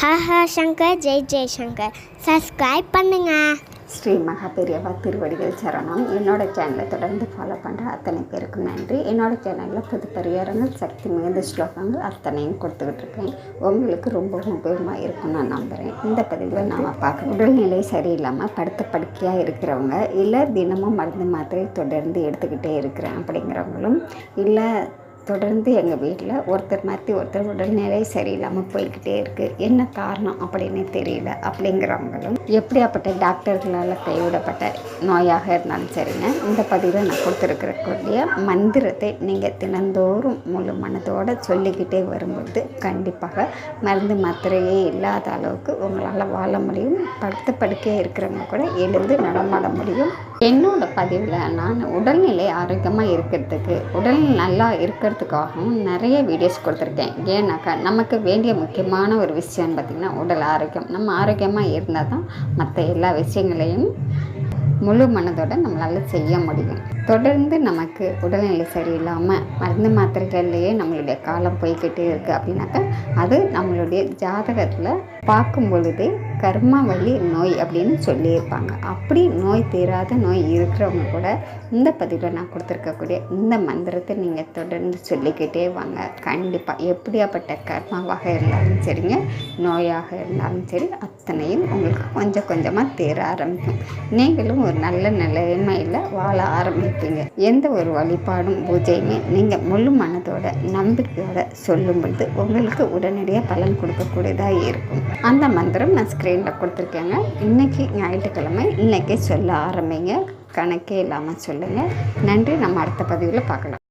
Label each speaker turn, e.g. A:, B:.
A: Haha Shankar Jai Jaishankar subscribe பண்ணுங்க.
B: ஸ்ரீ மகாபெரியவா திருவடிகள் சரணம். என்னோடய சேனலை தொடர்ந்து ஃபாலோ பண்ணுற அத்தனை பேருக்கும் நன்றி. என்னோடய சேனலில் புது பரிகாரங்கள், சக்தி மிகுந்த ஸ்லோகங்கள் அத்தனையும் கொடுத்துக்கிட்டு இருக்கேன். உங்களுக்கு ரொம்ப உபயோகமாக இருக்கும்னு நான் நம்புகிறேன். இந்த பதிவில் நாம் பார்க்க உடல்நிலை சரியில்லாமல் படுத்த படுக்கையாக இருக்கிறவங்க, இல்லை தினமும் மருந்து மாத்திரை தொடர்ந்து எடுத்துக்கிட்டே இருக்கிறேன் அப்படிங்கிறவங்களும், இல்லை தொடர்ந்து எங்கள் வீட்டில் ஒருத்தர் மாற்றி ஒருத்தர் உடல்நிலை சரியில்லாமல் போய்கிட்டே இருக்குது, என்ன காரணம் அப்படின்னு தெரியல அப்படிங்கிறவங்களும், எப்படியாப்பட்ட டாக்டர்களால் கைவிடப்பட்ட நோயாக இருந்தாலும் சரிங்க, இந்த பதிவில் நான் கொடுத்துருக்கக்கூடிய மந்திரத்தை நீங்கள் தினந்தோறும் முழு மனதோடு சொல்லிக்கிட்டே வரும்பொழுது கண்டிப்பாக மருந்து மாத்திரையே இல்லாத அளவுக்கு உங்களால் வாழ முடியும். படுத்த படுக்கையாக இருக்கிறவங்க கூட எழுந்து நடமாட முடியும். என்னோட பதிவில் நான் உடல்நிலை ஆரோக்கியமாக இருக்கிறதுக்கு, உடல் நல்லா இருக்கிறதுக்காகவும் நிறைய வீடியோஸ் கொடுத்துருக்கேன். ஏன்னாக்கா நமக்கு வேண்டிய முக்கியமான ஒரு விஷயம்னு பார்த்திங்கன்னா உடல் ஆரோக்கியம். நம்ம ஆரோக்கியமாக இருந்தால் தான் மற்ற எல்லா விஷயங்களையும் முழு மனதோடு நம்மளால் செய்ய முடியும். தொடர்ந்து நமக்கு உடல்நிலை சரியில்லாமல் மருந்து மாத்திரைகள்லேயே நம்மளுடைய காலம் போய்கிட்டே இருக்குது அப்படின்னாக்கா அது நம்மளுடைய ஜாதகத்தில் பார்க்கும் பொழுதே கர்மா வழி நோய் அப்படின்னு சொல்லியிருப்பாங்க. அப்படி நோய் தீராத நோய் இருக்கிறவங்க கூட இந்த பதிவில் நான் கொடுத்துருக்கக்கூடிய இந்த மந்திரத்தை நீங்கள் தொடர்ந்து சொல்லிக்கிட்டே வாங்க. கண்டிப்பாக எப்படியாப்பட்ட கர்மாவாக இருந்தாலும் சரிங்க, நோயாக இருந்தாலும் சரி, அத்தனையும் உங்களுக்கு கொஞ்சம் கொஞ்சமாக தீர ஆரம்பிக்கும். நீங்களும் ஒரு நல்ல நிலைமையில் வாழ ஆரம்பிப்பீங்க. எந்த ஒரு வழிபாடும் பூஜையுமே நீங்கள் முழு மனதோட நம்பிக்கையோட சொல்லும் பொழுது உங்களுக்கு உடனடியாக பலன் கொடுக்கக்கூடியதாக இருக்கும். அந்த மந்திரம் நான் ஸ்க்ரீனில் கொடுத்துருக்கேங்க. இன்றைக்கி ஞாயிற்றுக்கிழமை, இன்றைக்கே சொல்ல ஆரம்பிங்க. கணக்கே இல்லாமல் சொல்லுங்கள். நன்றி. நம்ம அடுத்த பதிவில் பார்க்கலாம்.